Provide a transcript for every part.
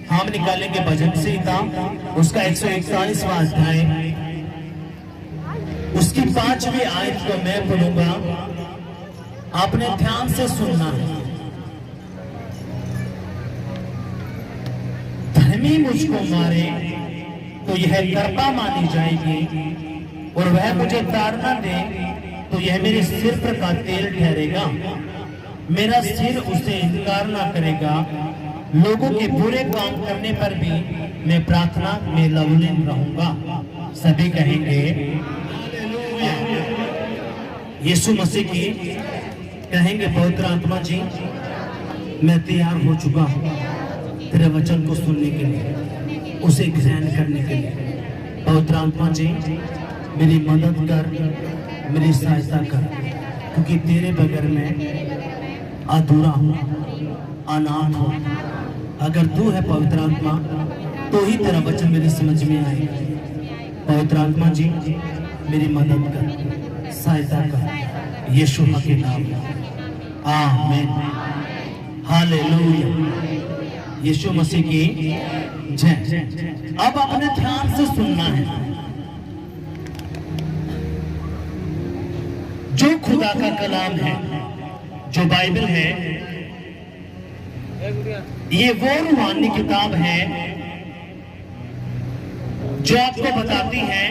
हम निकालेंगे भजन संहिता, उसका 141वां अध्याय, उसकी 5वीं आयत को मैं पढ़ूंगा, आपने ध्यान से सुनना है। धर्मी मुझको मारे तो यह कृपा मानी जाएगी, और वह मुझे ताड़ना दे तो यह मेरे सिर पर का तेल ठहरेगा। मेरा सिर उसे इनकार ना करेगा। लोगों के बुरे काम करने पर भी मैं प्रार्थना में लवलीन रहूंगा। सभी कहेंगे यीशु मसीह की, कहेंगे पवित्र आत्मा जी मैं तैयार हो चुका हूँ तेरे वचन को सुनने के लिए, उसे ग्रहण करने के लिए। पवित्र आत्मा जी मेरी मदद कर, मेरी सहायता कर, क्योंकि तेरे बगैर मैं अधूरा हूँ, अनाथ हूँ। अगर तू है पवित्र आत्मा तो ही तेरा वचन मेरी समझ में आएगा। पवित्र आत्मा जी मेरी मदद कर, सहायता कर, यीशु के नाम में आमीन। हालेलुया। यीशु मसीह की जय। अब अपने ध्यान से सुनना है। जो खुदा का कलाम है, जो बाइबल है, ये वो रूहानी किताब है जो आपको बताती है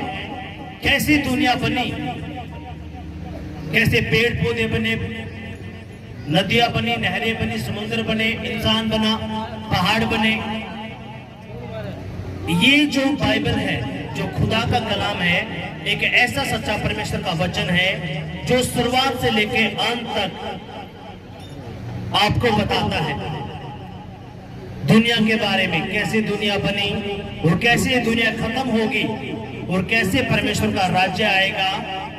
कैसे दुनिया बनी, कैसे पेड़ पौधे बने, नदियां बनी, नहरें बनी, समुद्र बने, इंसान बना, पहाड़ बने। ये जो बाइबल है, जो खुदा का कलाम है, एक ऐसा सच्चा परमेश्वर का वचन है जो शुरुआत से लेके अंत तक आपको बताता है दुनिया के बारे में, कैसे दुनिया बनी और कैसे दुनिया खत्म होगी और कैसे परमेश्वर का राज्य आएगा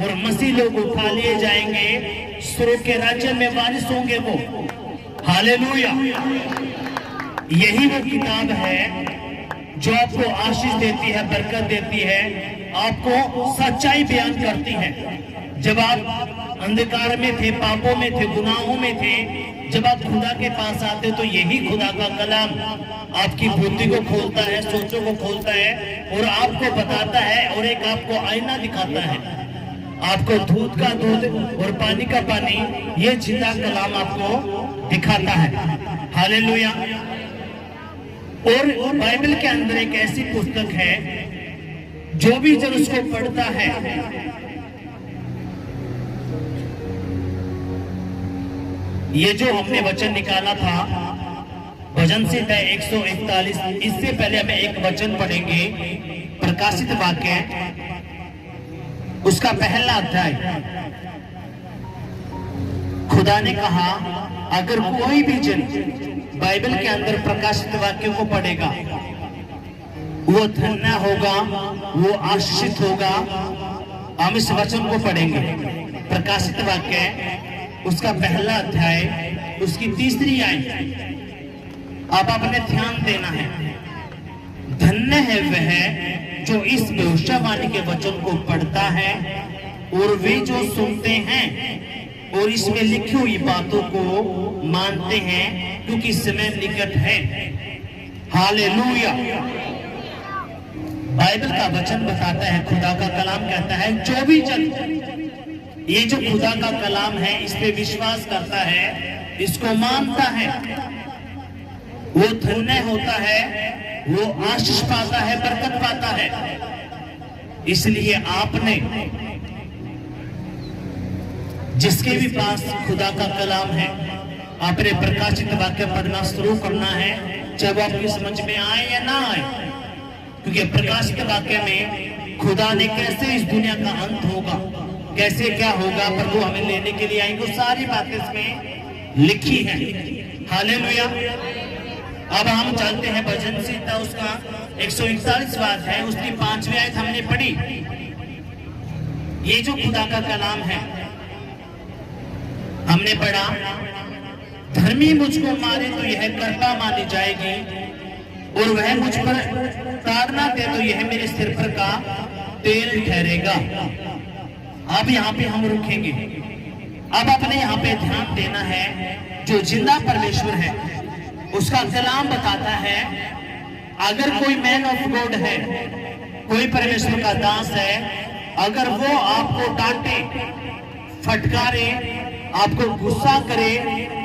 और मसीह लोग उठा लिए जाएंगे, स्वर्ग के राज्य में वारिस होंगे वो। हालेलुया। यही वो किताब है जो आपको आशीष देती है, बरकत देती है, आपको सच्चाई बयान करती है। जब आप अंधकार में थे, पापों में थे, गुनाहों में थे, जब आप खुदा के पास आते तो यही खुदा का कलाम आपकी बुद्धि को खोलता है, सोचों को खोलता है और आपको बताता है और एक आपको आईना दिखाता है। आपको दूध का दूध और पानी का पानी, ये जिंदा कलाम आपको दिखाता है। हालेलुया। और बाइबल के अंदर एक ऐसी पुस्तक है जो भी जब उसको पढ़ता है ये जो हमने वचन निकाला था भजन संहिता 141, इससे पहले हमें एक वचन पढ़ेंगे, प्रकाशित वाक्य उसका पहला अध्याय। खुदा ने कहा अगर कोई भी जन बाइबल के अंदर प्रकाशित वाक्यों को पढ़ेगा वो धन्य होगा, वो आशीषित होगा। हम इस वचन को पढ़ेंगे, प्रकाशित वाक्य उसका पहला अध्याय, उसकी 3री आयत। आप अपने ध्यान देना है। धन्य है वह जो इस भविष्यवाणी के वचन को पढ़ता है और वे जो सुनते हैं और इसमें लिखी हुई बातों को मानते हैं, क्योंकि समय निकट है। हालेलुया। बाइबल का वचन बताता है, खुदा का कलाम कहता है जो भी जन ये जो खुदा का कलाम है इस पे विश्वास करता है, इसको मानता है, वो धन्य होता है, वो आशीष पाता है, बरकत पाता है। इसलिए आपने जिसके भी पास खुदा का कलाम है, आपने प्रकाशित वाक्य पढ़ना शुरू करना है, जब आपकी समझ में आए या ना आए। क्योंकि प्रकाशित वाक्य में खुदा ने कैसे इस दुनिया का अंत होगा, कैसे क्या होगा, प्रभु हमें लेने के लिए आएंगे, सारी बातें इसमें लिखी हैं। हालेलुया। अब हम जानते हैं भजन संहिता उसका 141वां अध्याय, उसकी 5वीं आयत हमने पढ़ी। ये जो खुदा का कलाम है हमने पढ़ा, धर्मी मुझको मारे तो यह कृपा मानी जाएगी और वह मुझ पर ताड़ना दे तो यह मेरे सिर पर का तेल ठहरेगा। अब यहाँ पे हम रुकेंगे। अब अपने यहाँ पे ध्यान देना है, जो जिंदा परमेश्वर है उसका कलाम बताता है, अगर कोई मैन ऑफ गॉड है, कोई परमेश्वर का दास है, अगर वो आपको डांटे, फटकारे, आपको गुस्सा करे,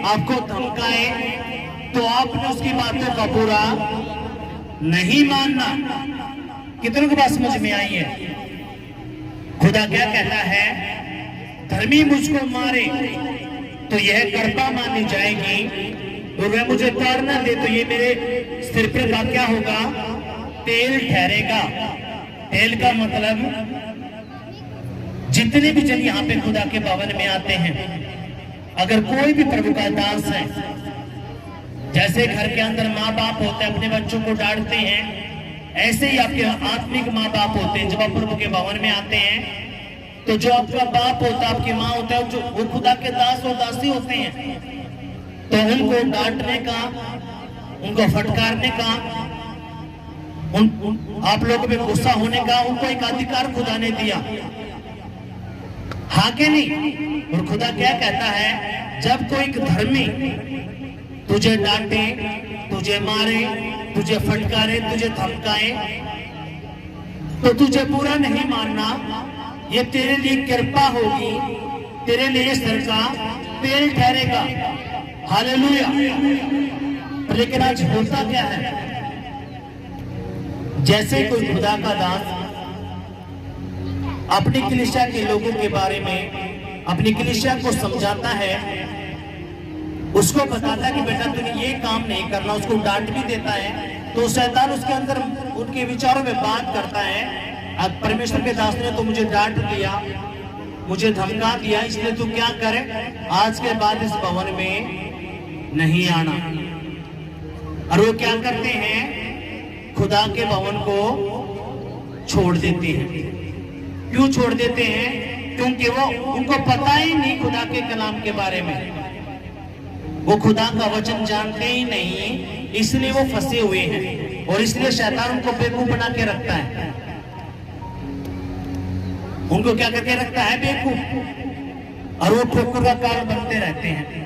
आपको धमकाए, तो आपने उसकी बातों का बुरा नहीं मानना। कितनों की बात समझ में आई है? खुदा क्या कहता है? धर्मी मुझको मारे तो यह कृपा मानी जाएगी, और वह मुझे ताड़ना दे तो ये मेरे सिर पर का क्या होगा? तेल ठहरेगा। तेल का मतलब, जितने भी जन यहाँ पे खुदा के भवन में आते हैं, अगर कोई भी प्रभु का दास है, जैसे घर के अंदर माँ बाप होते हैं अपने बच्चों को डांटते हैं, ऐसे ही आपके आत्मिक माँ बाप होते हैं। जब आप प्रभु के भवन में आते हैं तो जो आपका बाप होता है, आपकी माँ होता है, जो वो खुदा के दास और दासी होते हैं, तो उनको डांटने का, उनको फटकारने का, आप लोगों पे गुस्सा होने का उनको एक अधिकार खुदा ने दिया, हाँ के नहीं? और खुदा क्या कहता है? जब कोई धर्मी तुझे डांटे, तुझे मारे, तुझे फटकारे, तुझे धमकाए, तो तुझे बुरा नहीं मानना, ये तेरे लिए कृपा होगी, तेरे लिए सर का तेल ठहरेगा। हालेलुया। लेकिन आज होता क्या है? जैसे कोई खुदा का दास अपनी कलीसिया के लोगों के बारे में अपनी कलीसिया को समझाता है, उसको बताता है कि बेटा तूने ये काम नहीं करना, उसको डांट भी देता है, तो शैतान उसके अंदर उनके विचारों में बात करता है, अब परमेश्वर के दास ने तो मुझे डांट दिया, मुझे धमका दिया, इसलिए तू क्या करे, आज के बाद इस भवन में नहीं आना। और वो क्या करते हैं? खुदा के भवन को छोड़ देते हैं। क्यों छोड़ देते हैं? क्योंकि वो उनको पता ही नहीं खुदा के कलाम के बारे में, वो खुदा का वचन जानते ही नहीं, इसलिए वो फंसे हुए हैं, और इसलिए शैतान उनको बेवकूफ बना के रखता है। उनको क्या करके रखता है? बेवकूफ। और वो ठोकर का कारण बनते रहते हैं।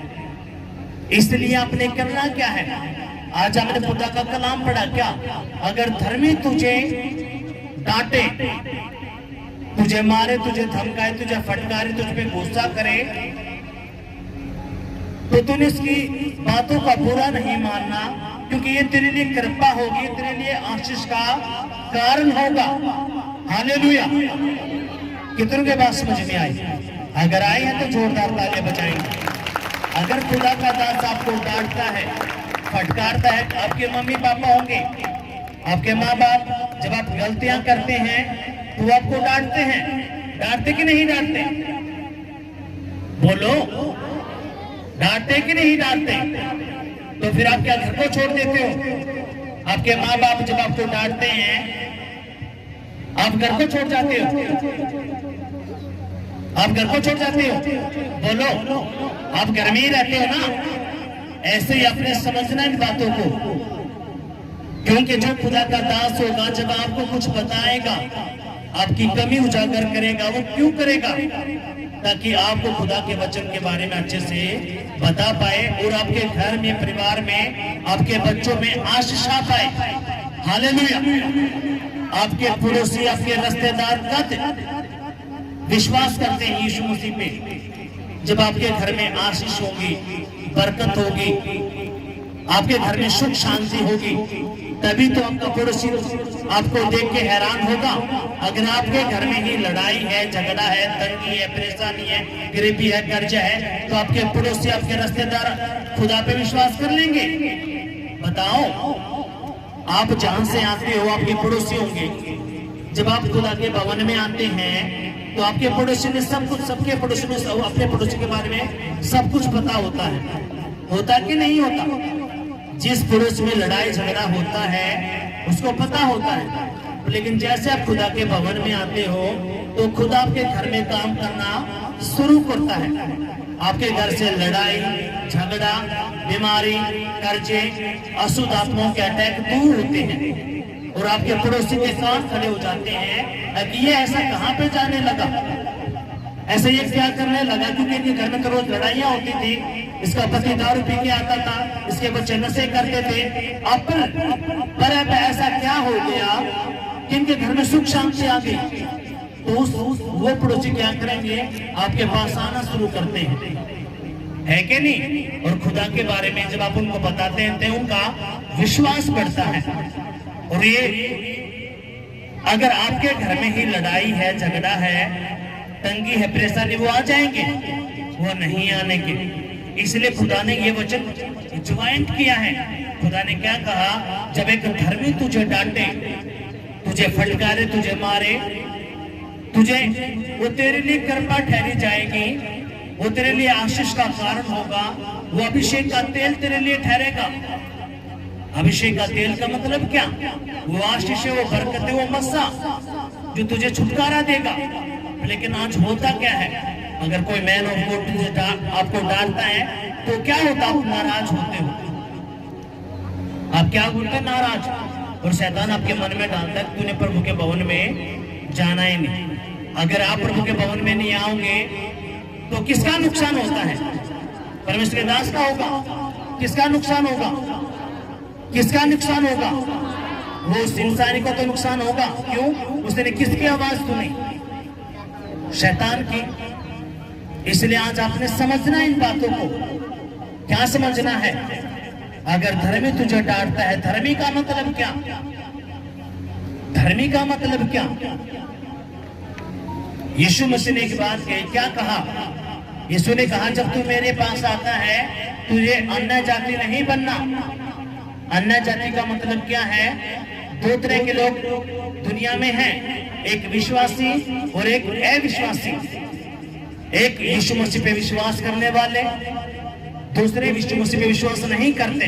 इसलिए आपने करना क्या है? आज आपने खुदा का कलाम पढ़ा क्या? अगर धर्मी तुझे डांटे, तुझे मारे, तुझे धमकाए, तुझे फटकारे, तुझ पे गुस्सा करे, तो तूने इसकी बातों का बुरा नहीं मानना, क्योंकि ये तेरे लिए कृपा होगी, तेरे लिए आशीष का कारण होगा। हालेलुया। कितनों के बात समझ में आई? अगर आई है तो जोरदार तालियां बजाएंगे। अगर खुदा का दास आपको डांटता है, फटकारता है, आपके मम्मी पापा होंगे, आपके माँ बाप, जब आप गलतियां करते हैं तो आपको डांटते हैं, डांटते कि नहीं डांटते? बोलो, डांटते कि नहीं डांटते? तो फिर आप क्या घर को छोड़ देते हो? आपके माँ बाप जब आपको डांटते हैं, आप घर को छोड़ जाते हो? आप घर को छोड़ जाते हो? बोलो, आप घर में ही रहते हो ना? ऐसे ही आपने समझना इन बातों को, क्योंकि जो खुदा का दास होगा, जब आपको कुछ बताएगा, आपकी कमी उजागर करेगा, वो क्यों करेगा? ताकि आपको खुदा के वचन के बारे में अच्छे से बता पाए, और आपके घर में, परिवार में, आपके बच्चों में आशीष आ पाए। हालेलुया। आपके पड़ोसी, आपके रिश्तेदार कद विश्वास करते हैं यीशु मसीह पे। जब आपके घर में आशीष होगी, बरकत होगी, आपके घर में सुख शांति होगी, तभी तो आपका पड़ोसी आपको देख के हैरान होगा। अगर आपके घर में ही लड़ाई है, झगड़ा है, तंगी है, परेशानी है, गरीबी है, कर्जा है, तो आपके पड़ोसी, आपके रिश्तेदार खुदा पे विश्वास कर लेंगे? बताओ, आप जहां से आते हो आपके पड़ोसी होंगे। जब आप खुदा के भवन में आते हैं तो आपके पड़ोसी ने सब कुछ, सबके पड़ोसी में अपने पड़ोसी के बारे में सब कुछ पता होता है। होता कि नहीं होता? जिस पड़ोस में लड़ाई झगड़ा होता है उसको पता होता है। लेकिन जैसे आप खुदा के भवन में आते हो तो खुदा आपके घर में काम करना शुरू करता है। आपके घर से लड़ाई झगड़ा, बीमारी, कर्जे, अशुद्ध आत्माओं के अटैक दूर होते हैं, और आपके पड़ोसी के साथ खड़े हो जाते हैं कि ये ऐसा कहां पे जाने लगा, ऐसे ये क्या करने लगा, क्योंकि इनके घर में रोज लड़ाइयां होती थी, इसका पति दारू पी के आता था, इसके बच्चे नशे करते थे। अब पर ऐसा क्या हो गया कि इनके घर में सुख शांति आ गई? तो वो पड़ोसी क्या करेंगे? आपके पास आना शुरू करते हैं, है कि नहीं? और खुदा के बारे में जब आप उनको बताते हैं तो उनका विश्वास बढ़ता है। और ये अगर आपके घर में ही लड़ाई है, झगड़ा है, तंगी है, परेशानी, वो आ जाएंगे? वो नहीं आने के। इसलिए खुदा ने ये वचन ज्वाइंट किया है। खुदा ने क्या कहा? जब एक धर्मी तुझे डांटे, तुझे फटकारे, तुझे मारे, तुझे, वो तेरे लिए कृपा ठहरी जाएगी, वो तेरे लिए आशीष का कारण होगा, वो अभिषेक का तेल तेरे लिए ठहरेगा। अभिषेक का तेल का मतलब क्या? वो आशीष है, वो बरकत है, वो मस्सा जो तुझे छुटकारा देगा। लेकिन आज होता क्या है? अगर कोई मैन ऑफ गॉड आपको डांटता है तो क्या होता? आप नाराज होते हो। आप क्या बोलते हैं? नाराज। और शैतान आपके मन में डालता है तूने प्रभु के भवन में जाना ही नहीं। अगर आप प्रभु के भवन में नहीं आओगे तो किसका नुकसान होता है? परमेश्वर के दास का होगा। किसका नुकसान होगा? किसका नुकसान होगा? वो उस इंसानी को तो नुकसान होगा। क्यों? उसने किसकी आवाज सुनी? शैतान की। इसलिए आज आपने समझना इन बातों को। क्या समझना है? अगर धर्मी तुझे डांटता है, धर्मी का मतलब क्या? धर्मी का मतलब क्या? यीशु मसीह ने एक बात कही, क्या कहा? यीशु ने कहा जब तू मेरे पास आता है तुझे अन्य जाति नहीं बनना। अन्य जाति का मतलब क्या है? दो तरह के लोग दुनिया में हैं, एक विश्वासी और एक अविश्वासी। एक यीशु मसीह पे विश्वास करने वाले, दूसरे यीशु मसीह पे विश्वास नहीं करते।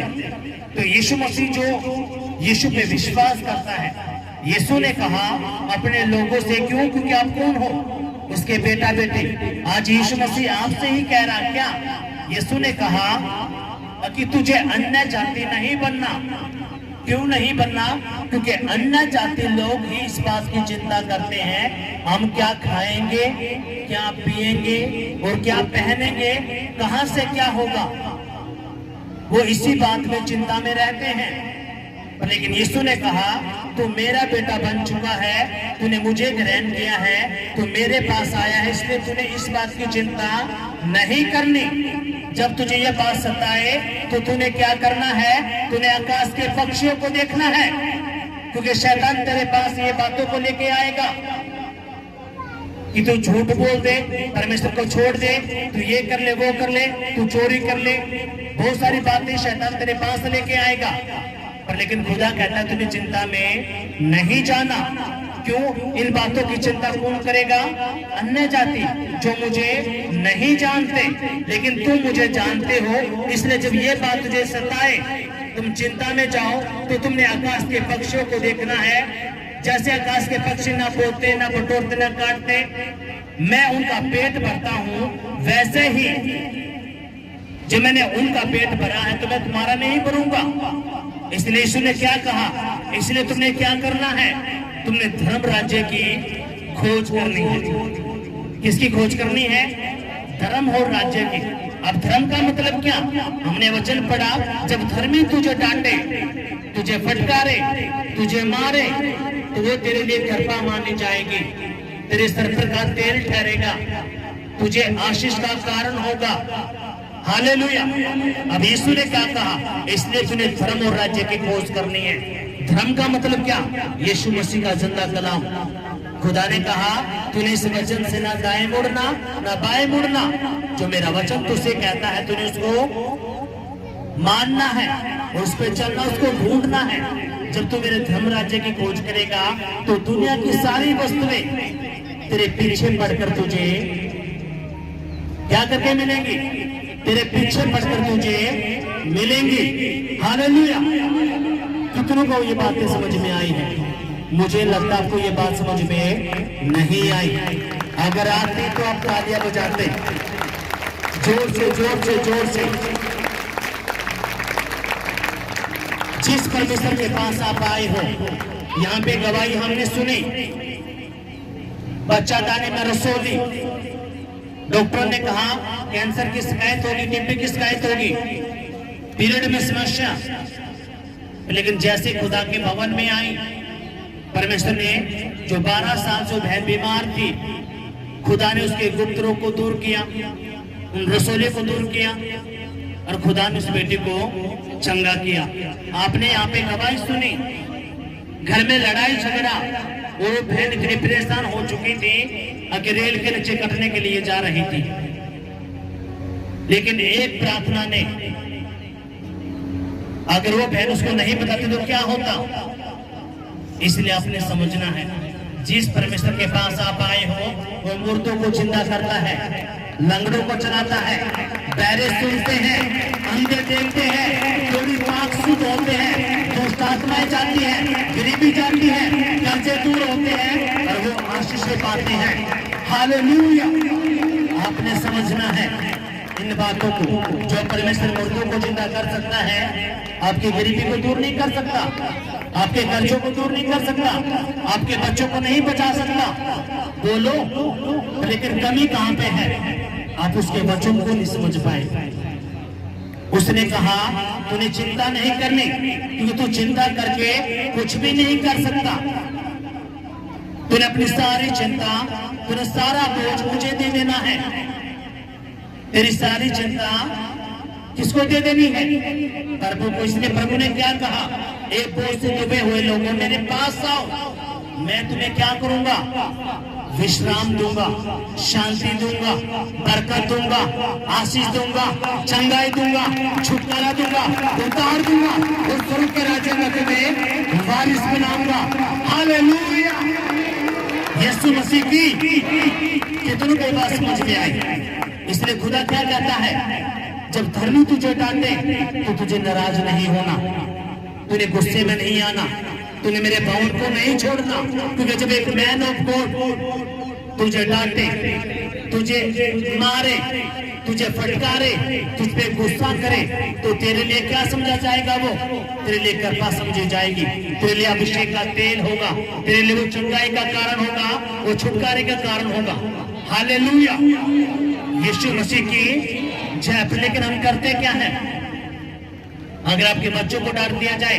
तो यीशु मसीह जो यीशु पे विश्वास करता है, यीशु ने कहा अपने लोगों से, क्यों? क्योंकि आप कौन हो? उसके बेटा बेटे। आज यीशु मसीह आपसे ही कह रहा है क्या? यीशु ने कहा कि तुझे अन्य जाति नहीं बनना। क्यों नहीं बनना? क्योंकि अन्य जाति लोग ही इस बात की चिंता करते हैं हम क्या खाएंगे, क्या पिएंगे और क्या पहनेंगे, कहां से क्या होगा। वो इसी बात में चिंता में रहते हैं। लेकिन यीशु ने कहा तू मेरा बेटा बन चुका है, तूने मुझे ग्रहण किया है, तू मेरे पास आया है, इसलिए तूने इस बात की चिंता नहीं करनी। जब तुझे यह बात सताए तो तूने क्या करना है? तूने आकाश के पक्षियों को देखना है, क्योंकि शैतान तेरे पास ये बातों को लेके आएगा कि तू झूठ बोल दे, परमेश्वर को छोड़ दे, तू ये कर ले, वो कर ले, तू चोरी कर ले। बहुत सारी बातें शैतान तेरे पास लेके आएगा। पर लेकिन खुदा कहता है तूने चिंता में नहीं जाना। क्यों? इन बातों की चिंता कौन करेगा? अन्य जाति जो मुझे नहीं जानते, लेकिन तुम मुझे जानते हो। इसलिए जब ये बात तुझे सताए, तुम चिंता में जाओ, तो तुमने आकाश के पक्षियों को देखना है। जैसे आकाश के पक्षी ना बोलते, ना बटोरते, ना काटते, मैं उनका पेट भरता हूँ, वैसे ही जब मैंने उनका पेट भरा है तो मैं तुम्हारा नहीं भरूंगा। इसलिए यीशु ने क्या कहा? इसलिए तुमने क्या करना है? तुमने धर्म राज्य की खोज करनी है। किसकी खोज करनी है? धर्म और राज्य की। अब धर्म का मतलब क्या? हमने वचन पढ़ा, जब धर्मी तुझे डांटे, तुझे फटकारे, तुझे मारे, तो वो तेरे लिए कृपा मानी जाएगी, तेरे सर पर का तेल ठहरेगा, तुझे आशीष का कारण होगा। हालेलुया। अब यीशु ने क्या कहा? इसलिए तूने धर्म और राज्य की खोज करनी है। धर्म का मतलब क्या? यीशु मसीह का जिंदा कलाम। खुदा ने कहा तूने इस वचन से ना दाएं मुड़ना ना बाएं मुड़ना। जो मेरा वचन तुझसे कहता है तूने उसको मानना है, उस पर चलना, उसको ढूंढना है। जब तू मेरे धर्म राज्य की खोज करेगा तो दुनिया की सारी वस्तुएं तेरे पीछे पड़कर तुझे क्या करके मिलेंगी? तेरे पीछे पड़कर तुझे मिलेंगी। हालेलुया। कितनों को ये बातें समझ में आई है? मुझे लगता आपको ये बात समझ में नहीं आई। अगर आती तो आप तालियां बजाते जोर से, जोर से, जोर से। जिस परमेश्वर के पास आप आए हो, यहाँ पे गवाही हमने सुनी, बच्चा दाने में रसोली, डॉक्टर ने कहा कैंसर की शिकायत होगी, टीबी की शिकायत होगी, पीरियड में समस्या। लेकिन जैसे खुदा के भवन में आई, परमेश्वर ने जो 12 साल से बहन बीमार थी, खुदा ने उसके गुप्त रोग को दूर किया, उन रसोले को दूर किया और खुदा ने उस बेटी को चंगा किया। आपने यहाँ पे गवाही सुनी, घर में लड़ाई झगड़ा, वो बहन इतनी परेशान हो चुकी थी कि रेल के नीचे कटने के लिए जा रही थी, लेकिन एक प्रार्थना ने, अगर वो बहन उसको नहीं बताती तो क्या होता। इसलिए आपने समझना है, जिस परमेश्वर के पास आप आए हो वो मुर्दों को जिंदा करता है, लंगड़ों को चलाता है, बहरे सुनते हैं, अंधे देखते हैं, थोड़ी पाक शुद्ध होते हैं, दुष्ट आत्माएं जाती है, गरीबी जाती है, कर्जे दूर होते हैं और वो आशीष पाते हैं। हालेलुया। आपने समझना है इन बातों को। जो परमेश्वर मुर्दों को जिंदा कर सकता है, आपकी गरीबी को दूर नहीं कर सकता, आपके कर्जों को दूर नहीं कर सकता, आपके बच्चों को नहीं बचा सकता। बोलो, लेकिन कमी कहां पे है? आप उसके बच्चों को नहीं समझ पाए। उसने कहा तूने चिंता नहीं करनी, क्योंकि तू चिंता करके कुछ भी नहीं कर सकता। तूने अपनी सारी चिंता, तूने सारा बोझ मुझे दे देना है। तेरी सारी चिंता किसको दे देनी है? प्रभु को। इसलिए प्रभु ने क्या कहा? एक बोझ से डूबे हुए लोगों मेरे पास आओ, मैं तुम्हें क्या करूंगा? विश्राम दूंगा, शांति दूंगा, बरकत दूंगा, आशीष दूंगा, चंगाई दूंगा, छुटकारा दूंगा, उतार दूंगा और स्वर्ग के राज्य में तुम्हें वारिस बनाऊंगा। हालेलुया। यीशु मसीह की कितनों की बात समझ में आई। इसलिए खुदा क्या कहता है? जब धर्मी तुझे डांटे तो तुझे नाराज नहीं होना, तूने गुस्से में नहीं आना, तूने मेरे भवन को नहीं छोड़ना। क्योंकि जब एक मैन ऑफ गॉड तुझे डांटे, तुझे मारे, तुझे फटकारे, तुझ पे गुस्सा करे, तो तेरे लिए क्या समझा जाएगा? वो तेरे लिए कृपा समझी जाएगी, तेरे लिए अभिषेक का तेल होगा, तेरे लिए वो चंगाई का कारण होगा, वो छुटकारे का कारण होगा। हालेलुया। यीशु मसीह की जय। लेकिन हम करते क्या है? अगर आपके बच्चों को डांट दिया जाए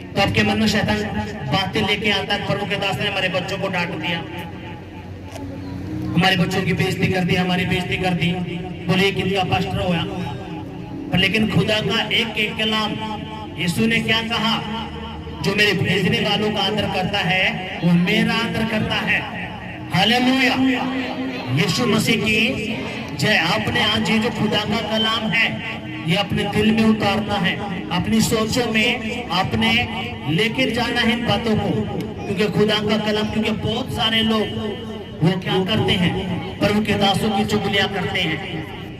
तो आपके मन में शैतान बातें लेके आता है। प्रभु के दास ने हमारे बच्चों को डांट दिया, हमारे बच्चों की बेइज्जती कर दी, हमारी बेइज्जती कर दी, बोले किनका पास्टर होया। पर लेकिन खुदा का एक एक कलाम, यीशु ने क्या कहा? जो मेरे भेजने वालों का आदर करता है वो मेरा आदर करता है। हालेलुया। यीशु मसीह की जय। आपने आज ये जो खुदा का कलाम है ये अपने दिल में उतारना है, अपनी सोचों में आपने लेकर जाना है इन बातों को। क्योंकि खुदा का कलाम, क्योंकि बहुत सारे लोग वो क्या करते हैं? प्रभु के दासों की चुगलियां करते हैं,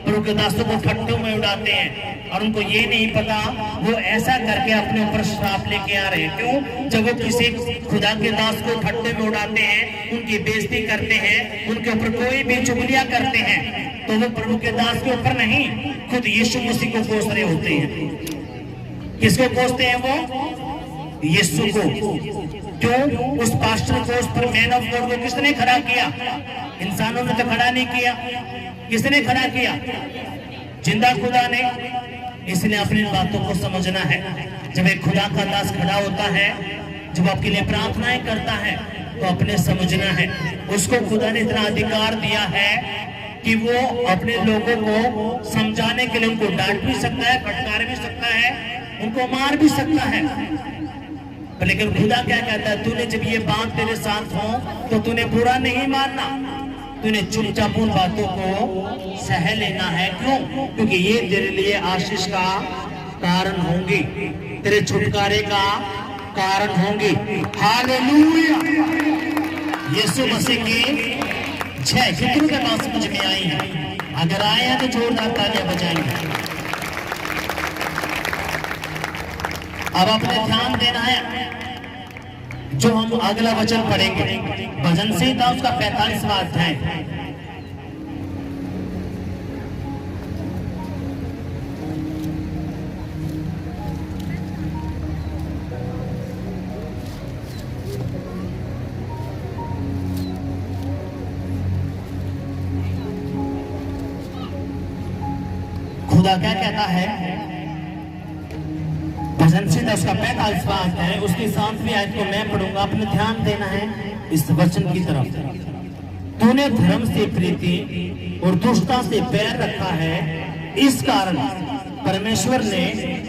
प्रभु के दासों को ठट्ठों में उड़ाते हैं और उनको ये नहीं पता वो ऐसा करके अपने ऊपर श्राप लेके आ रहे हैं। क्यों? जब वो किसी खुदा के दास को ठट्ठे में उड़ाते हैं, उनकी बेइज्जती करते हैं, उनके ऊपर कोई भी चुगलियां करते हैं, तो वो प्रभु के दास के ऊपर नहीं, खुद यीशु मसीह को कोस रहे होते हैं। किसको कोसते हैं वो? यीशु को। क्यों? उस पास्टर को, उस पर मैन ऑफ गॉड को किसने खड़ा किया? इंसानों ने तो खड़ा नहीं किया। किसने खड़ा किया? जिंदा खुदा ने। इसलिए अपनी बातों को समझना है। जब एक खुदा का दास खड़ा होता है, जब आपके लिए प्रार्थनाएं करता है, तो अपने समझना है उसको खुदा ने इतना अधिकार दिया है कि वो अपने लोगों को समझाने के लिए उनको डांट भी सकता है, फटकार भी सकता है, उनको मार भी सकता है। लेकिन खुदा क्या कहता है? तूने जब ये बात तेरे साथ हो तो तूने बुरा नहीं मानना, तूने चुपचाप उन बातों को सह लेना है। क्यों? क्योंकि ये तेरे लिए आशीष का कारण होंगी, तेरे छुटकारे का कारण होंगी। हालेलुया। यीशु मसीह की जय। कितनों के बात समझ में आई है? अगर आए हैं तो जोरदार तालियां बजाएंगे। अब आपने ध्यान देना है, जो हम अगला वचन पढ़ेंगे भजन संहिता उसका 45वां अध्याय। खुदा क्या कहता है? भजन सीधा उसका 45वां आता है, उसकी 7वीं आयत को मैं पढ़ूंगा, अपने ध्यान देना है इस वचन की तरफ। तूने धर्म से प्रीति और दुष्टता से पैर रखा है, इस कारण परमेश्वर ने,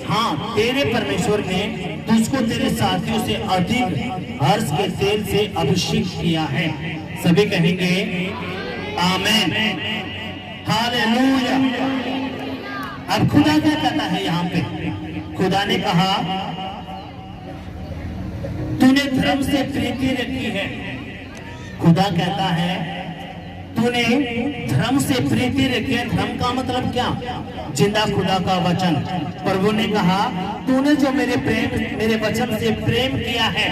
हाँ तेरे परमेश्वर ने तुझको तेरे साथियों से अधिक हर्ष के तेल से अभिषेक किया है। सभी कहेंगे आमेन, हालेलुया। अब खुदा क्या कहता है यहाँ पे? खुदा ने कहा तूने धर्म से प्रीति रखी है। खुदा कहता है तूने धर्म से प्रीति रखी है। धर्म का मतलब क्या? जिंदा खुदा का वचन। प्रभु ने कहा तूने जो मेरे वचन से प्रेम किया है,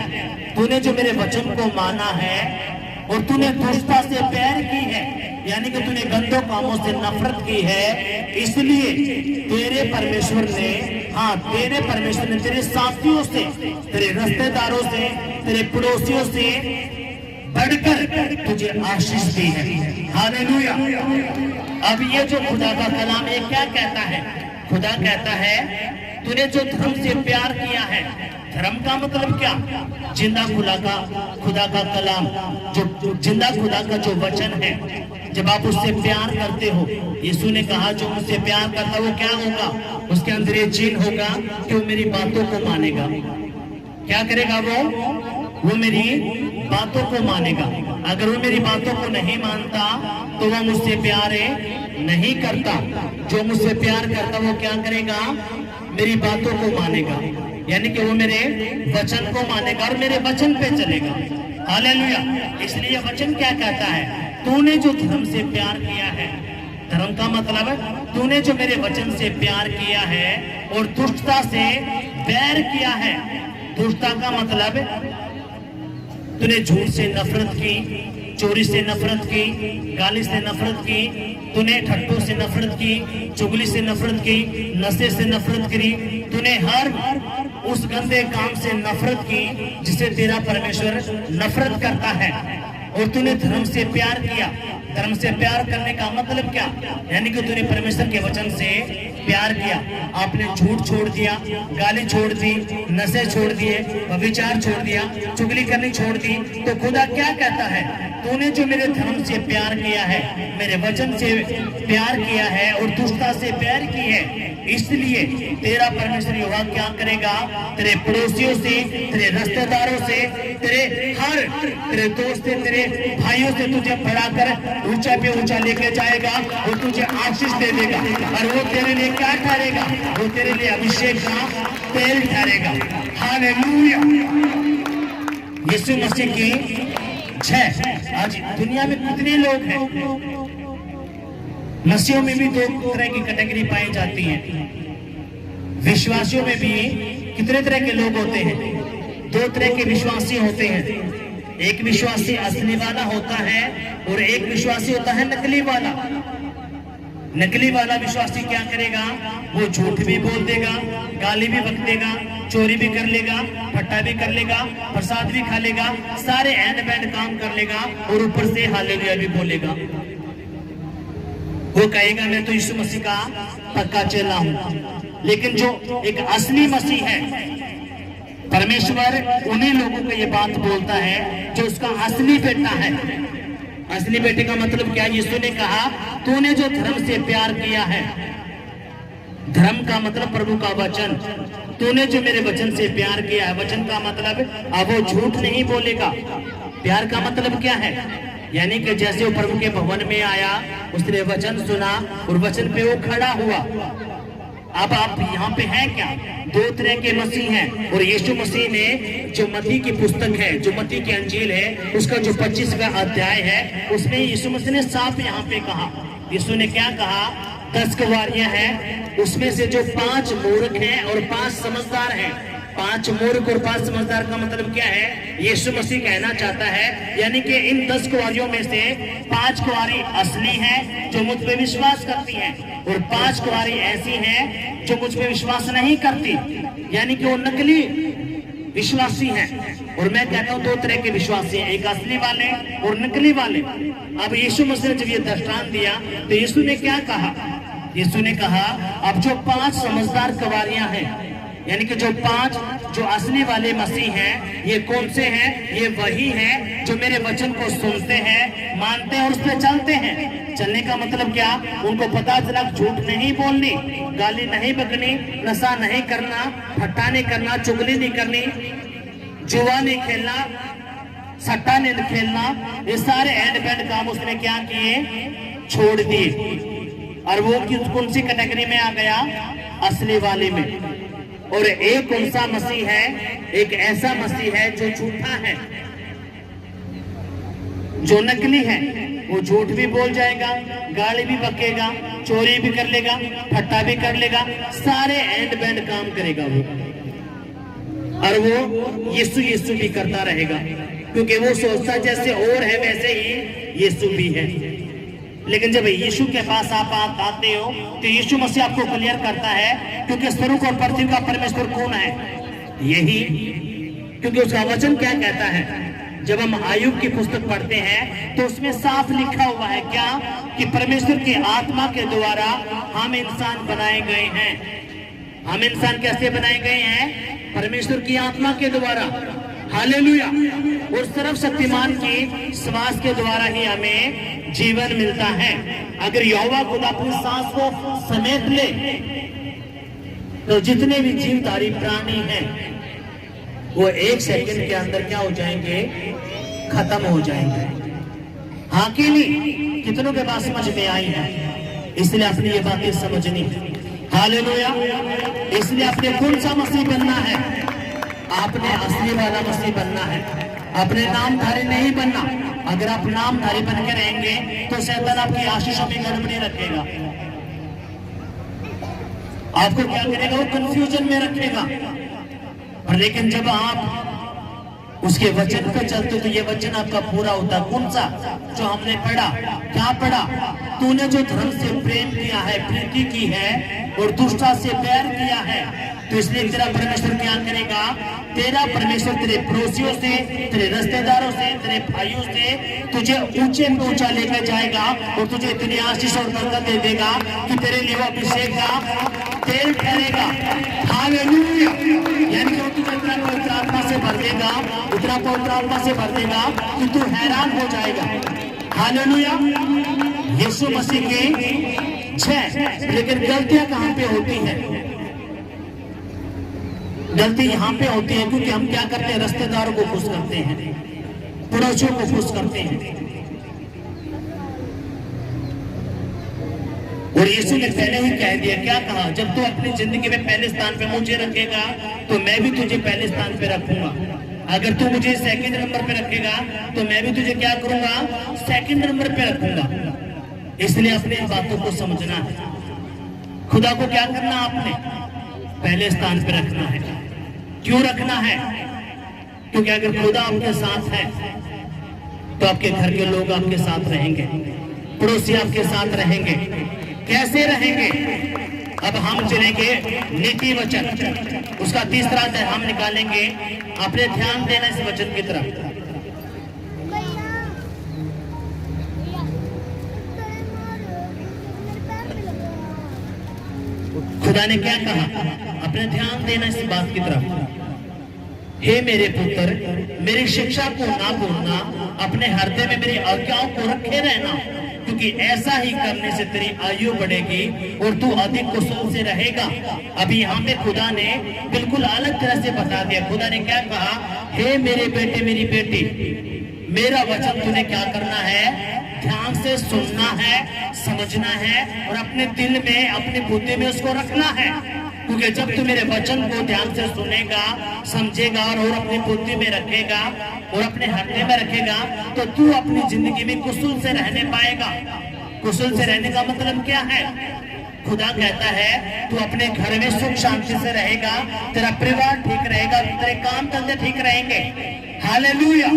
तूने जो मेरे वचन को माना है और तूने दुष्टता से पैर की है, यानी कि तूने गंदों कामों से नफरत की है, इसलिए तेरे परमेश्वर ने, हाँ तेरे परमेश्वर ने तेरे साथियों से, तेरे रिश्तेदारों से, तेरे पड़ोसियों से बढ़कर तुझे आशीष दी है। हालेलुया। अब ये जो खुदा का कलाम है क्या कहता है? खुदा कहता है तूने जो धर्म से प्यार किया है। धर्म का मतलब क्या? जिंदा खुदा का कलाम, जो जिंदा खुदा का जो वचन है। जब आप उससे प्यार करते हो, यीशु ने कहा जो मुझसे प्यार करता है वो क्या होगा? उसके अंदर ये चिन्ह होगा कि वो मेरी बातों को मानेगा। क्या करेगा वो मेरी बातों को मानेगा। अगर वो मेरी बातों को नहीं मानता तो वो मुझसे प्यार नहीं करता। जो मुझसे प्यार करता वो क्या करेगा? मेरी बातों को मानेगा, यानी कि वो मेरे वचन को मानेगा और मेरे वचन पे चलेगा। हालेलुया। इसलिए वचन क्या कहता है? तूने जो धर्म से प्यार किया है। धर्म का मतलब है तूने जो मेरे वचन से प्यार किया है और दुष्टता से बैर किया है। दुष्टता का मतलब तूने झूठ से नफरत की, चोरी से नफरत की, गाली से नफरत की, तूने ठट्टों से नफरत की, चुगली से नफरत की, नशे से नफरत करी। तूने हर उस गंदे काम से नफरत की जिसे तेरा परमेश्वर नफरत करता है। और तूने धर्म से प्यार किया। धर्म से प्यार करने का मतलब क्या? यानी कि तूने परमेश्वर के वचन से प्यार किया। आपने झूठ छोड़ दिया, गाली छोड़ दी, नशे छोड़ दिए, व्यभिचार छोड़ दिया, चुगली करनी छोड़ दी। तो खुदा क्या कहता है? तूने जो मेरे धर्म से प्यार किया है, मेरे वचन से प्यार किया है और दुष्टता से प्यार की है, इसलिए तेरा परमेश्वर यहोवा क्या करेगा? तेरे पड़ोसियों से, तेरे रिश्तेदारों से, तेरे दोस्त से, तेरे भाइयों से तुझे बढ़ाकर ऊंचा पे ऊंचा लेके जाएगा और तुझे आशीष दे देगा। और वो तेरे लिए क्या ठहरेगा? वो तेरे लिए अभिषेक का तेल ठहरेगा। हालेलुया। यीशु मसीह की जय। आज दुनिया में कितने लोग हैं? मसीहों में भी दो तरह की कैटेगरी पाई जाती है। विश्वासियों में भी कितने तरह के लोग होते हैं? दो तरह के विश्वासी होते हैं। एक विश्वासी असली वाला होता है और एक विश्वासी होता है नकली वाला। नकली वाला विश्वासी क्या करेगा? वो झूठ भी बोल देगा, गाली भी बक देगा, चोरी भी कर लेगा, फट्टा भी कर लेगा, प्रसाद भी खा लेगा, सारे एंड बैंड काम कर लेगा और ऊपर से हालेलुया भी बोलेगा। वो कहेगा मैं तो यीशु मसीह का पक्का चेला हूं। लेकिन जो एक असली मसीह है, परमेश्वर उन्हीं लोगों को ये बात बोलता है जो उसका असली बेटा है। असली बेटे का मतलब क्या? यीशु ने कहा तूने जो धर्म से प्यार किया है। धर्म का मतलब प्रभु का वचन। तूने जो मेरे वचन से प्यार किया है। वचन का मतलब अब वो झूठ नहीं बोलेगा। प्यार का मतलब क्या है? यानी कि जैसे वो प्रभु के भवन में आया, उसने वचन सुना और वचन पे वो खड़ा हुआ। अब आप यहाँ पे हैं क्या? दो तरह के मसीह हैं। और यीशु मसीह ने जो मत्ती की पुस्तक है, जो मत्ती की अंजील है, उसका जो 25वां अध्याय है, उसमें यीशु मसीह ने साफ यहाँ पे कहा। यीशु ने क्या कहा? 10 कुंवारियां हैं, उसमें से जो 5 मूर्ख हैं और 5 समझदार हैं। 5 मूर्ख और 5 समझदार का मतलब क्या है? यीशु मसीह कहना चाहता है यानी कि इन 10 कुंवारियों में से 5 कुंवारी असली हैं जो मुझ पे विश्वास करती हैं और 5 कुंवारी ऐसी हैं जो मुझ पे विश्वास नहीं करती, यानी कि वो नकली विश्वासी हैं। और मैं कहता हूँ 2 तरह के विश्वासी हैं, एक असली वाले और नकली वाले। अब यीशु मसीह ने जब ये दृष्टांत दिया तो यीशु ने क्या कहा? यीशु ने कहा अब जो 5 समझदार कवारियां हैं, यानी कि जो 5 जो असली वाले मसीह हैं, ये कौन से हैं? ये वही हैं जो मेरे वचन को सुनते हैं, मानते हैं और उस पर चलते हैं। चलने का मतलब क्या? उनको पता चला झूठ नहीं बोलनी, गाली नहीं बकनी, नशा नहीं करना, फट्टा नहीं करना, चुगली नहीं करनी, जुआ नहीं खेलना, सट्टा नहीं खेलना, ये सारे एंड बैंड काम उसने क्या किए? छोड़ दिए। और वो कौन सी कैटेगरी में आ गया? असली वाले में। और एक कौन सा मसीह है? एक ऐसा मसीह है जो झूठा है, जो नकली है। वो झूठ भी बोल जाएगा, गाली भी बकेगा, चोरी भी कर लेगा, फट्टा भी कर लेगा, सारे एंड बैंड काम करेगा वो। और वो यीशु यीशु भी करता रहेगा, क्योंकि वो सोचता जैसे और है वैसे ही यीशु भी है। लेकिन जब यीशु के पास आप आते हो तो यीशु मसीह आपको क्लियर करता है, क्योंकि स्वर्ग और पृथ्वी का परमेश्वर कौन है? यही। क्योंकि उसका वचन क्या कहता है? जब हम आयुब की पुस्तक पढ़ते हैं तो उसमें साफ लिखा हुआ है क्या? कि परमेश्वर की आत्मा के द्वारा हम इंसान बनाए गए हैं। हम इंसान कैसे बनाए गए हैं? परमेश्वर की आत्मा के द्वारा। हालेलुया। और सर्वशक्तिमान की श्वास के द्वारा ही हमें जीवन मिलता है। अगर यहोवा खुद अपनी सांस को समेट ले तो जितने भी जीवधारी प्राणी हैं वो 1 सेकंड के अंदर क्या हो जाएंगे? खत्म हो जाएंगे। हाँ कि नहीं? कितनों के पास समझ में आई है? इसलिए अपनी ये बातें समझनी। हालेलुया। इसलिए अपने कौन सा मसीह बनना है? आपने असली वाला मसीह बनना है, अपने नामधारी नहीं बनना। अगर आप नामधारी बन के रहेंगे तो शैतान आपकी आशीषों में गड़बड़ी रखेगा, आपको क्या करेगा? वो कंफ्यूजन में रखेगा। और लेकिन जब आप उसके वचन पर चलते तो ये वचन आपका पूरा होता। कौन सा? जो हमने पढ़ा। क्या पढ़ा? तूने जो धर्म से प्रेम किया है, प्रीति की है और दुष्टता से बैर किया है, तो इसलिए तेरा परमेश्वर क्या करेगा? तेरा परमेश्वर तेरे पड़ोसियों से, तेरे रिश्तेदारों से, तेरे भाइयों से तुझे ऊंचे में ऊंचा लेकर जाएगा और तुझे इतनी आशीष और बरकत दे देगा कि तेरे लिए अभिषेक का तेल ठहरेगा। हालेलुया। यानी कि तुझे इतना पवित्र आत्मा से भर देगा, इतना पवित्र आत्मा से भर देगा कि तू हैरान हो जाएगा। हालेलुया। यीशु मसीह के 6। लेकिन गलतियां कहां पे होती है? गलती यहाँ पे होती है क्योंकि हम क्या करते हैं? रिश्तेदारों को खुश करते हैं, पड़ोसियों को खुश करते हैं। और यीशु ने पहले ही कह दिया, क्या कहा? जब तू अपनी जिंदगी में पहले स्थान पे मुझे रखेगा तो मैं भी तुझे पहले स्थान पे रखूंगा। अगर तू मुझे 2nd नंबर पे रखेगा तो मैं भी तुझे क्या करूंगा? 2nd नंबर पे रखूंगा। इसलिए अपनी इन बातों को समझना है। खुदा को क्या करना? आपने पहले स्थान पे रखना है। क्यों रखना है? क्योंकि अगर खुदा आपके साथ है तो आपके घर के लोग आपके साथ रहेंगे, पड़ोसी आपके साथ रहेंगे। कैसे रहेंगे? अब हम चलेंगे नीति वचन, उसका 3रा अध्याय हम निकालेंगे। आपने ध्यान देना इस वचन की तरफ। खुदा ने क्या कहा? अपने ध्यान देना इस बात की तरफ। हे मेरे पुत्र, मेरी शिक्षा को ना भूलना, अपने हृदय में मेरी आज्ञाओं को रखे रहना, क्योंकि ऐसा ही करने से तेरी आयु बढ़ेगी और तू अधिक कुशल से रहेगा। अभी यहाँ पे खुदा ने बिल्कुल अलग तरह से बता दिया। खुदा ने क्या कहा? हे मेरे बेटे, मेरी बेटी, मेरा वचन तूने क्या करना है? ध्यान से सुनना है, समझना है और अपने दिल में, अपनी बुद्धि में उसको रखना है। क्योंकि जब तू मेरे वचन को ध्यान से सुनेगा, समझेगा और अपनी बुद्धि में रखेगा और अपने हृदय में रखेगा तो तू अपनी जिंदगी में कुशल से रहने पाएगा। कुशल से रहने का मतलब क्या है? खुदा कहता है तू अपने घर में सुख शांति से रहेगा, तेरा परिवार ठीक रहेगा, तेरे काम धंधे ठीक रहेंगे। हालेलुया।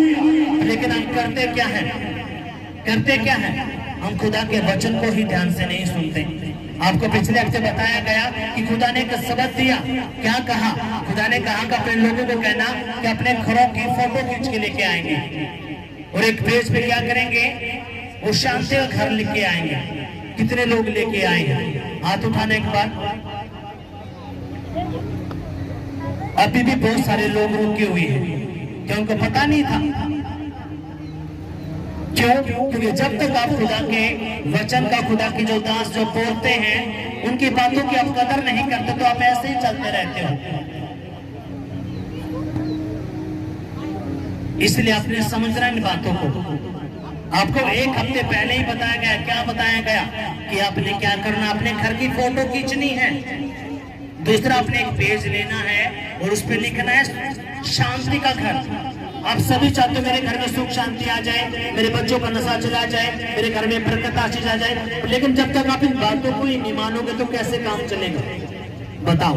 लेकिन हम करते क्या है? करते क्या है? हम खुदा के वचन को ही ध्यान से नहीं सुनते। आपको पिछले हफ्ते बताया गया कि खुदा ने एक शब्द दिया। क्या कहा? खुदा ने कहा कि अपने लोगों को कहना कि अपने घरों की फोटो खींच के लेके आएंगे और एक पेज पे क्या करेंगे? वो शांति का घर लेके आएंगे। कितने लोग लेके आए हैं? हाथ उठाने के बाद अभी भी बहुत सारे लोग रुके हुए हैं। क्या उनको पता नहीं था? क्यों? क्योंकि जब तक आप खुदा के वचन का, खुदा के जो दास जो बोलते हैं, उनकी बातों की आप कदर नहीं करते तो आप ऐसे ही चलते रहते हो। इसलिए आपने समझना इन बातों को। आपको एक हफ्ते पहले ही बताया गया। क्या बताया गया? कि आपने क्या करना, अपने घर की फोटो खींचनी है। दूसरा, आपने एक पेज लेना है और उस पर लिखना है शांति का घर। आप सभी चाहते हो मेरे घर में सुख शांति आ जाए, मेरे बच्चों का नशा चला जाए, मेरे घर में बरकत आशीष आ जाए। लेकिन जब तक आप इन बातों को ही नहीं मानोगे तो कैसे काम चलेगा? बताओ।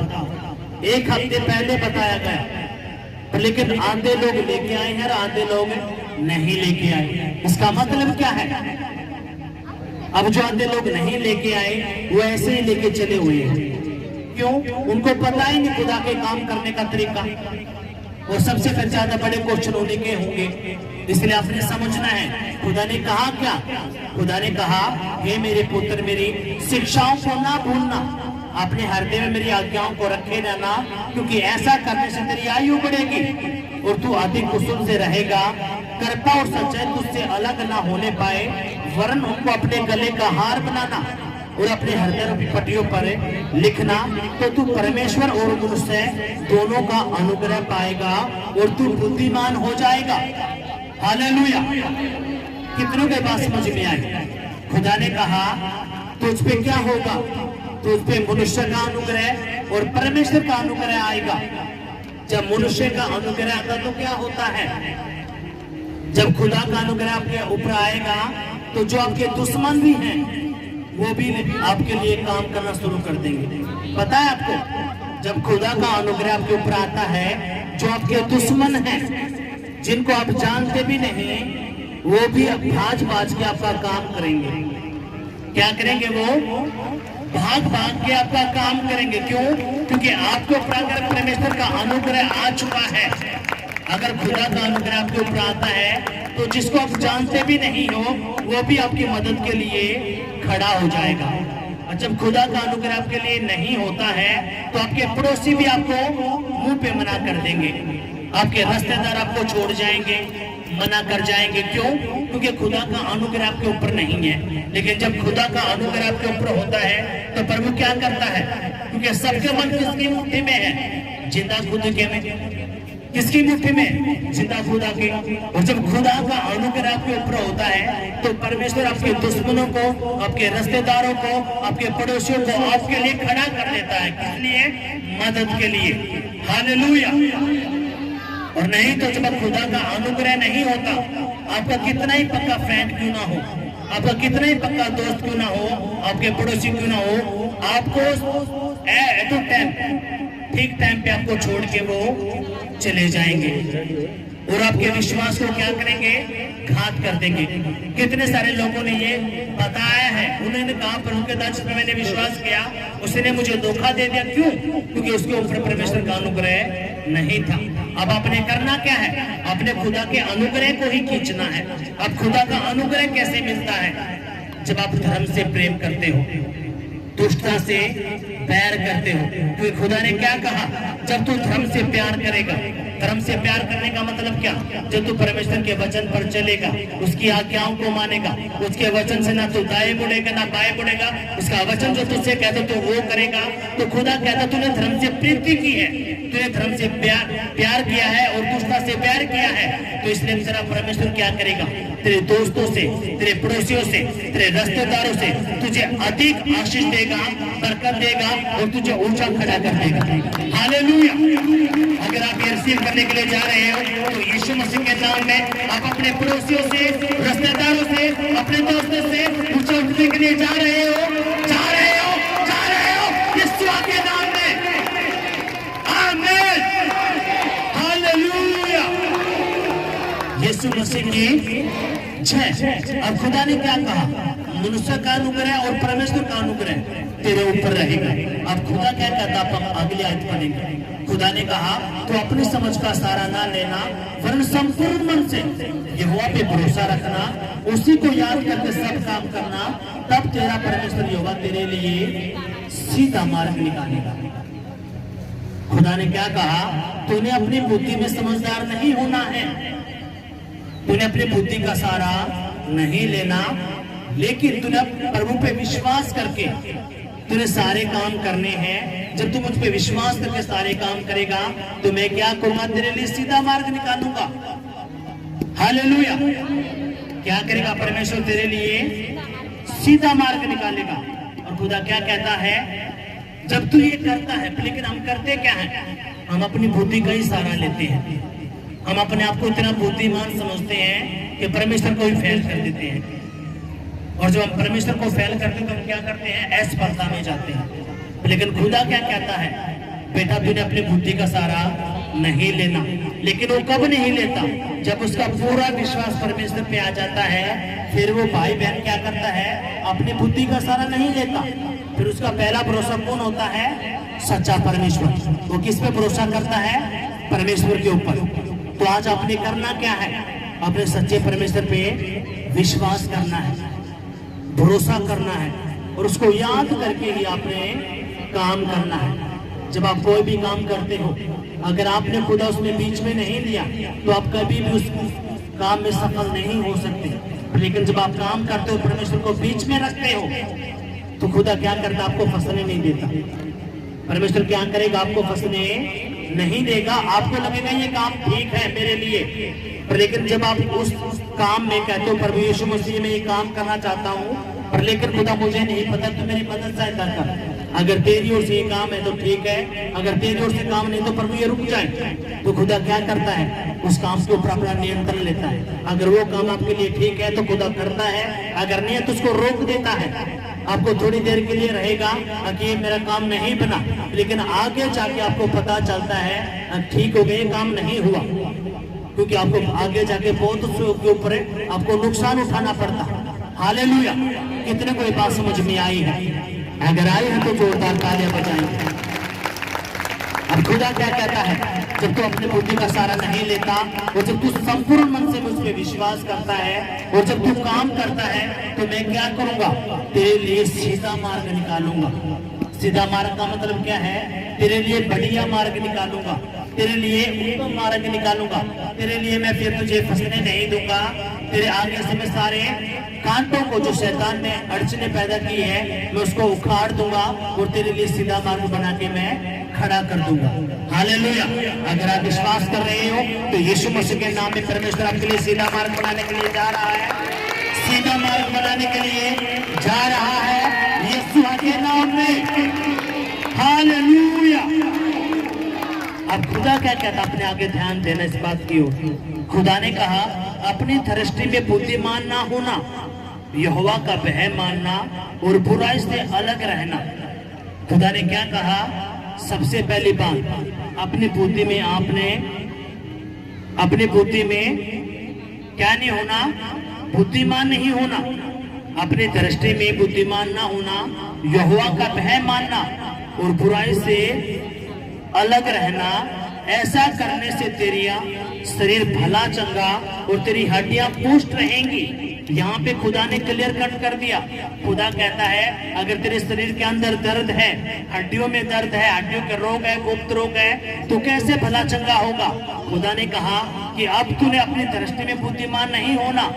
एक हफ्ते पहले बताया गया, लेकिन आधे लोग लेके आए हैं और आधे लोग नहीं लेके आए। इसका मतलब क्या है? अब जो आधे लोग नहीं लेके आए वो ऐसे ही लेके चले हुए हैं। क्यों? उनको पता ही नहीं खुदा के काम करने का तरीका। वो सबसे फिर ज्यादा बड़े क्वेश्चन होने के होंगे। इसलिए आपने समझना है, खुदा ने कहा क्या? खुदा ने कहा, हे मेरे पुत्र, मेरी शिक्षाओं को ना भूलना, अपने हृदय में मेरी आज्ञाओं को रखे रहना, क्योंकि ऐसा करने से तेरी आयु बढ़ेगी और तू अधिक कुशल से रहेगा। कर्ता और सच्चाई तुझसे अलग ना होने पाए, वरन उनको अपने गले का हार बनाना और अपने हृदय पट्टियों पर लिखना, तो तू परमेश्वर और मुझसे दोनों का अनुग्रह पाएगा और तू बुद्धिमान हो जाएगा। हालेलुया। कितनों के बात समझ में आई? खुदा ने कहा तुझ पे क्या होगा? तुझ पे मनुष्य का अनुग्रह और परमेश्वर का अनुग्रह आएगा। जब मनुष्य का अनुग्रह आता तो क्या होता है? जब खुदा का अनुग्रह आपके ऊपर आएगा तो जो आपके दुश्मन भी हैं वो भी आपके लिए काम करना शुरू कर देंगे। पता है आपको? जब खुदा का अनुग्रह आपके ऊपर आता है, जो आपके दुश्मन हैं, जिनको आप जानते भी नहीं, वो भी भाज भाज के आपका काम करेंगे। क्या करेंगे? वो भाग भाग के आपका काम करेंगे। क्यों? क्योंकि आपके ऊपर अगर परमेश्वर का अनुग्रह आ चुका है, अगर खुदा का अनुग्रह आपके ऊपर आता है तो जिसको आप जानते भी नहीं हो वो भी आपकी मदद के लिए खड़ा हो जाएगा। और जब खुदा का अनुग्रह आपके लिए नहीं होता है तो आपके पड़ोसी भी आपको मुंह पे मना कर देंगे, आपके रिश्तेदार आपको छोड़ जाएंगे, मना कर जाएंगे। क्यों? क्योंकि खुदा का अनुग्रह आपके ऊपर नहीं है। लेकिन जब खुदा का अनुग्रह आपके ऊपर होता है तो प्रभु क्या करता है? क्योंकि सबके मन किसकी मुट्ठी में है? जिंदा खुदा के में। किसकी मुट्ठी में? जिंदा खुदा की। और जब खुदा का अनुग्रह आपके ऊपर होता है तो परमेश्वर आपके दुश्मनों को, आपके रिश्तेदारों को, आपके पड़ोसियों को आपके लिए खड़ा कर देता है। किस लिए? मदद के लिए। हालेलुया। और नहीं तो जब खुदा का अनुग्रह नहीं होता, आपका कितना ही पक्का फ्रेंड क्यों ना हो, आपका कितना ही पक्का दोस्त क्यों ना हो, आपके पड़ोसी क्यों ना हो, आपको ठीक टाइम पे आपको छोड़ के वो चले जाएंगे और आपके विश्वास को क्या करेंगे? घात कर देंगे। कितने सारे लोगों ने ये बताया है, उन्होंने कहा प्रभु के दास पे मैंने विश्वास किया, उसने मुझे धोखा दे दिया। क्यों? क्योंकि उसके ऊपर परमेश्वर का अनुग्रह नहीं था। अब आपने करना क्या है? आपने खुदा के अनुग्रह को ही खींचना है। अब खुदा का अनुग्रह कैसे मिलता है? जब आप धर्म से प्रेम करते हो, दुष्टता से प्यार करते हो। क्योंकि खुदा ने क्या कहा? जब तू धर्म से प्यार करेगा, धर्म से प्यार करने का मतलब क्या? जब तू परमेश्वर के वचन पर चलेगा, उसकी आज्ञाओं को मानेगा, उसके वचन से ना तू दाएं मुड़ेगा ना बाएं मुड़ेगा, उसका वचन जो तुझसे कहता तो वो करेगा। तो खुदा कहता तूने धर्म से प्रीति की है, तूने धर्म से प्यार किया है और दुष्टता से प्यार किया है, तो इसलिए तेरा परमेश्वर क्या करेगा? तेरे दोस्तों से, तेरे पड़ोसियों से, तेरे रिश्तेदारों से तुझे अधिक आशीष देगा, बरकत देगा और तुझे ऊंचा खड़ा कर देगा। हालेलुया। अगर आप ये रिसीव करने के लिए जा रहे हो तो यीशु मसीह के नाम में आप अपने पड़ोसियों से, रिश्तेदारों से, अपने दोस्तों से ऊंचा उठने के लिए जा रहे हो, जा रहे हो, जा रहे हो यीशु के नाम में। आमीन। हालेलुया। यीशु मसीह की जय। अब खुदा ने क्या कहा, मनुष्य का अनुग्रह और परमेश्वर का अनुग्रह तेरे ऊपर रहेगा। अब खुदा क्या कहता, अब हम अगली आयत पढ़ेंगे। खुदा ने कहा तो अपनी समझ का सहारा ना लेना, वरन संपूर्ण मन से यहोवा पे भरोसा रखना, उसी को याद करके सब काम करना, तब तेरा परमेश्वर यहोवा तेरे लिए सीधा मार्ग निकालेगा। खुदा ने क्या कहा, तूने अपनी बुद्धि में समझदार नहीं होना है, तूने अपनी बुद्धि का सहारा नहीं लेना, लेकिन तूने प्रभु पे विश्वास करके तूने सारे काम करने हैं। जब तू मुझ पे विश्वास करके सारे काम करेगा तो मैं क्या करूंगा, तेरे लिए सीधा मार्ग निकालूंगा। हालेलुया। क्या करेगा परमेश्वर, तेरे लिए सीधा मार्ग निकालेगा। और खुदा क्या कहता है, जब तू ये करता है, लेकिन हम करते क्या है, हम अपनी बुद्धि का ही सहारा लेते हैं। हम अपने आप को इतना बुद्धिमान समझते हैं कि परमेश्वर को ही फेल कर देते हैं। और जब हम परमेश्वर को फेल करते हैं तो हम क्या करते हैं, असफलता में जाते हैं। लेकिन खुदा क्या कहता है, बेटा तूने अपनी बुद्धि का सहारा नहीं लेना। लेकिन वो कब नहीं लेता, जब उसका पूरा विश्वास परमेश्वर पे आ जाता है, फिर वो भाई बहन क्या करता है, अपनी बुद्धि का सहारा नहीं लेता। फिर उसका पहला भरोसा कौन होता है, सच्चा परमेश्वर। वो किस पे भरोसा करता है, परमेश्वर के ऊपर। तो आज आपने करना क्या है, अपने सच्चे परमेश्वर पे विश्वास करना है, भरोसा करना है, और उसको याद करके ही आपने काम करना है। जब आप कोई भी काम करते हो, अगर आपने खुदा उसमें बीच में नहीं लिया तो आप कभी भी उस काम में सफल नहीं हो सकते। लेकिन जब आप काम करते हो, परमेश्वर को बीच में रखते हो, तो खुदा क्या करता, आपको फंसने नहीं देता। परमेश्वर क्या करेगा, आपको फंसने नहीं देगा। आपको लगेगा ये काम ठीक है मेरे लिए, पर लेकिन जब आप उस काम में कहते हो, प्रभु यीशु मसीह में ये काम करना चाहता हूँ, पर लेकिन खुदा मुझे नहीं पता, तो मेरी मदद सहायता कर। अगर तेरी ओर से ये काम है तो ठीक है, अगर तेरी ओर से काम नहीं तो प्रभु ये रुक जाए। तो खुदा क्या करता है, उस काम के ऊपर अपना नियंत्रण लेता है। अगर वो काम आपके लिए ठीक है तो खुदा करता है, अगर नहीं है तो उसको रोक देता है। आपको थोड़ी देर के लिए रहेगा कि मेरा काम नहीं बना, लेकिन आगे जाके आपको पता चलता है ठीक हो गया, काम नहीं हुआ, क्योंकि आपको आगे जाके बहुत के ऊपर आपको नुकसान उठाना पड़ता। हालेलुया। कितने को ये बात समझ में आई है? अगर आई है तो जोरदार तालियां बजाएंगे। अब खुदा क्या कहता है, जब तू अपनी बुद्धि का सहारा नहीं लेता, और जब तू संपूर्ण मन से मुझ पे विश्वास करता है, और जब तू काम करता है, तो मैं क्या करूंगा, तेरे लिए सीधा मार्ग निकालूंगा। सीधा मार्ग का मतलब क्या है, तेरे लिए बढ़िया मार्ग निकालूंगा, तेरे लिए उत्तम मार्ग निकालूंगा। तेरे लिए मैं फिर तुझे फंसने नहीं दूंगा। तेरे आगे से मैं सारे कांटों को जो शैतान ने अड़चने पैदा की है, मैं उसको उखाड़ दूंगा, और तेरे लिए सीधा मार्ग बना के मैं खड़ा कर दूंगा। हालेलुया। अगर आप विश्वास कर रहे हो तो यीशु मसीह के नाम में परमेश्वर आपके लिए सीधा मार्ग बनाने के लिए जा रहा है, सीधा मार्ग बनाने के लिए जा रहा है, यीशु के नाम में। हालेलुया। अब खुदा क्या कहता, अपने आगे ध्यान देना इस बात की ओर। खुदा ने कहा, अपनी दृष्टि में बुद्धिमान ना होना, यहोवा का भय मानना और बुराई से अलग रहना। खुदा ने क्या कहा, सबसे पहली बात, अपनी बुद्धि में आपने, अपनी बुद्धि में क्या नहीं होना, बुद्धिमान नहीं होना, अपनी दृष्टि में बुद्धिमान ना होना, यहोवा का भय मानना और बुराई से अलग रहना। ऐसा करने से तेरा शरीर भला चंगा और तेरी हड्डियां पुष्ट रहेंगी। यहाँ पे खुदा ने क्लियर कट कर दिया। खुदा कहता है, अगर तेरे शरीर के अंदर दर्द है, हड्डियों में दर्द है, हड्डियों के रोग है, गुप्त रोग है, तो कैसे भला चंगा होगा। खुदा ने कहा कि अब तूने अपनी दृष्टि में बुद्धिमान नहीं होना।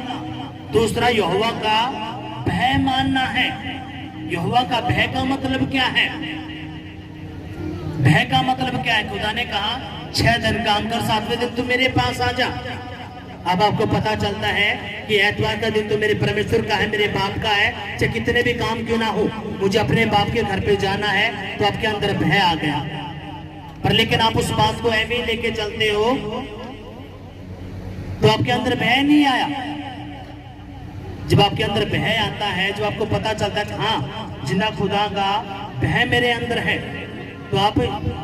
दूसरा, यहोवा का भय मानना है। यहोवा का भय का मतलब क्या है? भय का मतलब क्या है? खुदा ने कहा 6 दिन काम कर, 7वें दिन तू मेरे पास आ जा। अब आपको पता चलता है कि एतवार का दिन तो मेरे परमेश्वर का है, मेरे बाप का है, चाहे कितने भी काम क्यों ना हो, मुझे अपने बाप के घर पे जाना है। तो आपके अंदर भय आ गया, पर लेकिन आप उस बात को ऐसे ही लेके चलते हो तो आपके अंदर भय नहीं आया। जब आपके अंदर भय आता है, जब आपको पता चलता है हाँ जिंदा खुदा का भय मेरे अंदर है, तो आप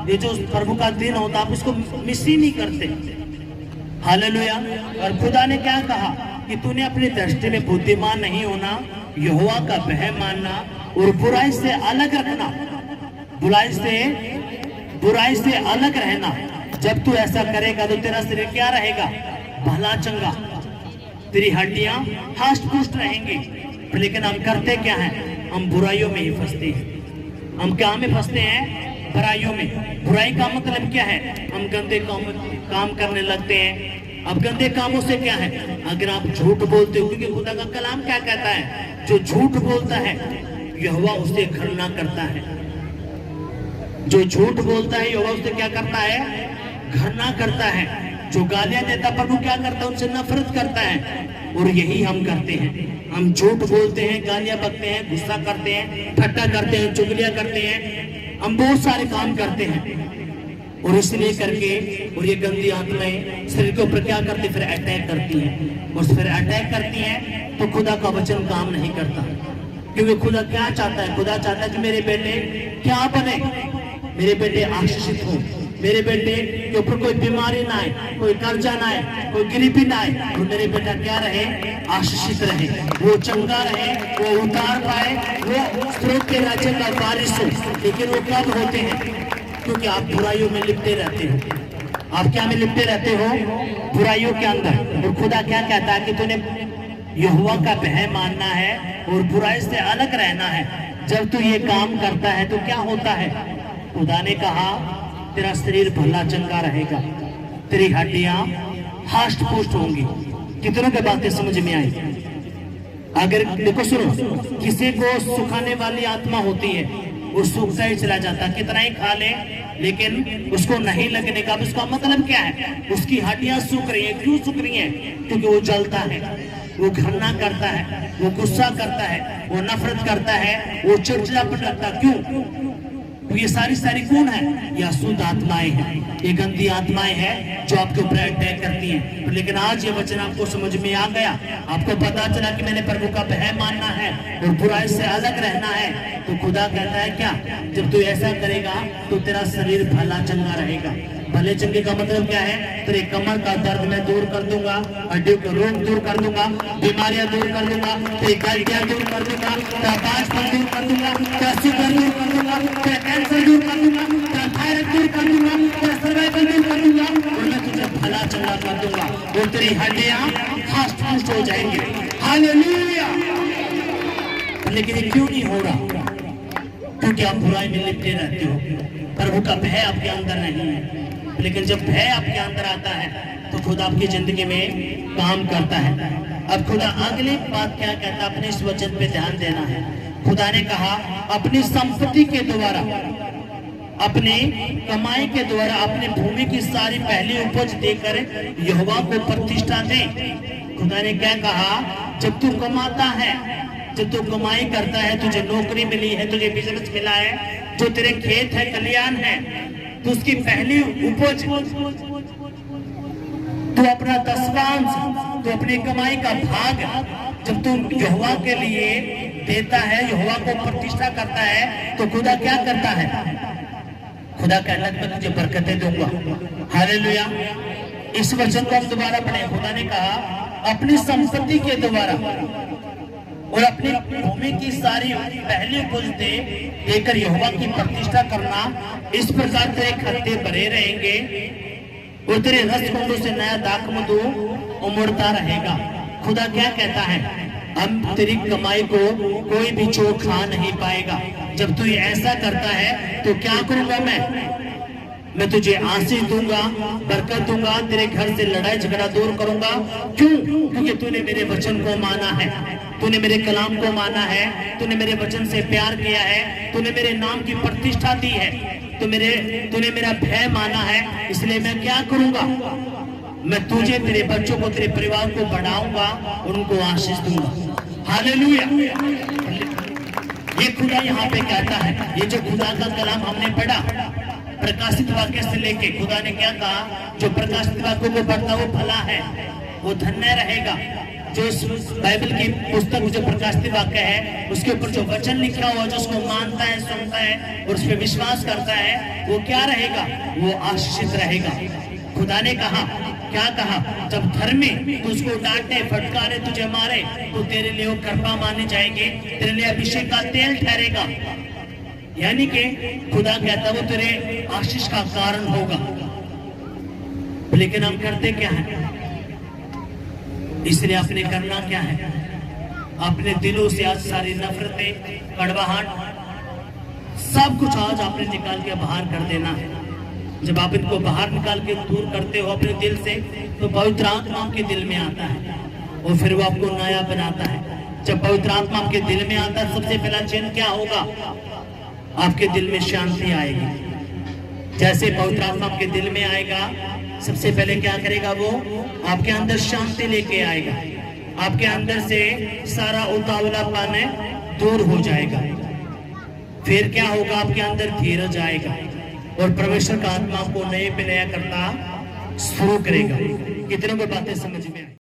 ये जो प्रभु का दिन होता है आप इसको मिस ही नहीं करते। हालेलुया। और खुदा ने क्या कहा कि तूने अपनी दृष्टि में बुद्धिमान नहीं होना, यहोवा का भय मानना और बुराई से अलग रखना, बुराई से अलग रहना। जब तू ऐसा करेगा तो तेरा शरीर क्या रहेगा? भला चंगा, तेरी हड्डियां हष्ट पुष्ट रहेंगी। लेकिन हम करते क्या हैं? हम बुराइयों में ही फंसते हैं। हम क्या में फंसते हैं? बुराइयों में। बुराई का मतलब क्या है? हम गंदे काम करने लगते हैं। अब गंदे कामों से क्या है? अगर आप झूठ बोलते हो, क्योंकि खुदा का कलाम क्या कहता है? जो झूठ बोलता है यहोवा उससे घृणा करता है। जो झूठ बोलता है यहोवा उससे क्या करता है? घृणा करता है। जो गालियां देता प्रभु क्या करता है? उनसे नफरत करता है। और यही हम करते हैं। हम झूठ बोलते हैं, गालियां बकते हैं, गुस्सा करते हैं, ठट्टा करते हैं, चुगलियां करते हैं, हम बहुत सारे काम करते हैं। और इसलिए करके और ये गंदी आत्माएं शरीर के ऊपर क्या करती? फिर अटैक करती हैं। और फिर अटैक करती हैं तो खुदा का वचन काम नहीं करता। क्योंकि खुदा क्या चाहता है? खुदा चाहता है कि मेरे बेटे क्या बने? मेरे बेटे आशीषित हो, मेरे बेटे के ऊपर कोई बीमारी ना आए, कोई कर्जा ना आए, कोई गरीबी ना आए, और मेरे बेटा क्या रहे? आशीषित रहे, वो चंगा रहे, वो उतार पाए, वो स्रोत के राज्य का वारिस हो। लेकिन वो कब होते हैं? क्योंकि आप बुराइयों में लिपटे रहते हो। आप क्या में लिपटे रहते हो? बुराइयों के अंदर। और खुदा क्या कहता है कि तूने यहोवा का भय मानना है और बुराई से अलग रहना है। जब तू ये काम करता है तो क्या होता है? खुदा ने कहा तेरा शरीर भला चंगा रहेगा, तेरी हड्डियां हष्ट पुष्ट होंगी। कितनों की बातें समझ में आई? अगर देखो सुनो, किसी को सुखाने वाली आत्मा होती है, वो सूखता ही चला जाता, कितना ही खा ले लेकिन उसको नहीं लगने का। उसका मतलब क्या है? उसकी हड्डियां सूख रही है। क्यों सूख रही है? क्योंकि वो जलता है, वो घृणा करता है, वो गुस्सा करता है, वो नफरत करता है, वो चिड़चिड़ापन करता है। क्यों? तो ये सारी कौन है? ये अशुद्ध आत्माएं हैं, ये गंदी आत्माएं हैं जो आपके ऊपर अटैक करती हैं। लेकिन आज ये वचन आपको समझ में आ गया, आपको पता चला कि मैंने प्रभु का भय मानना है और बुराई से अलग रहना है। तो खुदा कहता है क्या? जब तू ऐसा करेगा तो तेरा शरीर भला चंगा रहेगा। भले चंगे का मतलब क्या है? तेरे कमर का दर्द मैं दूर कर दूंगा, हड्डियों का रोग दूर कर दूंगा, बीमारियां दूर कर दूंगा, तेरी गलतियां दूर कर दूंगा, तेरा बांझपन दूर कर दूंगा, तेरा शुगर दूर कर दूंगा, तेरा कैंसर दूर कर दूंगा, तेरा थायराइड दूर कर दूंगा, तेरा सर्वाइकल दूर कर दूंगा, और मैं तुझे भला चंगा कर दूंगा और तेरी हड्डियां हष्ट पुष्ट हो जाएंगी। हालेलुया। लेकिन ये क्यों नहीं हो रहा? क्योंकि आप बुराई में लिपटे रहते हो, प्रभु का भय आपके अंदर नहीं है। लेकिन जब भय आपके अंदर आता है तो खुदा आपकी जिंदगी में काम करता है। अब खुदा अगली बात क्या कहता है? अपने इस वचन पे ध्यान देना है। खुदा ने कहा अपनी संपत्ति के द्वारा, अपनी कमाई के द्वारा अपनी भूमि की सारी पहली उपज देकर यहोवा को प्रतिष्ठा दे। खुदा ने क्या कहा? जब तू कमाता है, जब तू कमाई करता है, तुझे नौकरी मिली है, तुझे बिजनेस मिला है, जो तेरे खेत है, कल्याण है, तो उसकी पहली उपज, तो अपना दशमांश, तो अपनी कमाई का भाग जब तू यहोवा के लिए देता है, यहोवा को प्रतिष्ठा करता है, तो खुदा क्या करता है? खुदा कहता है मैं तुझे बरकतें दूंगा। हालेलुया। इस वचन को हम दोबारा पढ़े। खुदा ने कहा अपनी संपत्ति के द्वारा और अपनी भूमि की सारी पहली उपज देकर यहोवा की प्रतिष्ठा करना। इस प्रकार तेरे खत्ते भरे रहेंगे और तेरे रस कुंडों से नया दाखमधु उमड़ता रहेगा। खुदा क्या कहता है? हम तेरी कमाई को कोई भी चोर खा नहीं पाएगा। जब तू ऐसा करता है तो क्या करूंगा मैं तुझे आशीष दूंगा, बरकत दूंगा, तेरे घर से लड़ाई झगड़ा दूर करूंगा। क्यों? क्योंकि तूने मेरे वचन को माना है, तूने मेरे कलाम को माना है, तूने मेरे वचन से प्यार किया है, तूने मेरे नाम की प्रतिष्ठा दी है, तूने मेरा भय माना है। इसलिए मैं क्या करूंगा? मैं तुझे, तेरे बच्चों को, तेरे परिवार को बढ़ाऊंगा, उनको आशीष दूंगा। हालेलुया। ये खुदा यहाँ पे कहता है। ये जो खुदा का कलाम हमने पढ़ा प्रकाशित वाक्य से लेके, खुदा ने क्या कहा? जो प्रकाशित वाक्यों को पढ़ता वो भला है, वो धन्य रहेगा। जो बाइबल की पुस्तक जो प्रकाशित वाक्य है उसके ऊपर जो वचन लिखा हुआ, जो उसको मानता है, सुनता है और उस पर विश्वास करता है, वो क्या रहेगा? वो आशीषित रहेगा। खुदा ने कहा क्या कहा? जब धर्मी तुझको डांटे, फटकारे, तुझे मारे तो तेरे लिए वो कृपा मानी जाएगी, तेरे लिए अभिषेक का तेल ठहरेगा। यानी कि खुदा कहता वो तेरे आशीष का कारण होगा। लेकिन हम करते क्या है? इसलिए आपने करना क्या है? अपने दिलों से आज सारी नफरतें, कड़वाहट, सब कुछ आज आपने निकाल के बाहर कर देना है। जब आप इनको बाहर निकाल के दूर करते हो अपने दिल से, तो पवित्र आत्मा आपके दिल में आता है और फिर वो आपको नया बनाता है। जब पवित्र आत्मा आपके दिल में आता है, सबसे पहला चिन्ह क्या होगा? आपके दिल में शांति आएगी। जैसे पवित्र आत्मा आपके दिल में आएगा, सबसे पहले क्या करेगा? वो आपके अंदर शांति लेके आएगा। आपके अंदर से सारा उतावलापन दूर हो जाएगा। फिर क्या होगा? आपके अंदर धीरज आएगा और परमेश्वर का आत्मा आपको नए पे नया करना शुरू करेगा। कितनों को बातें समझ में आई?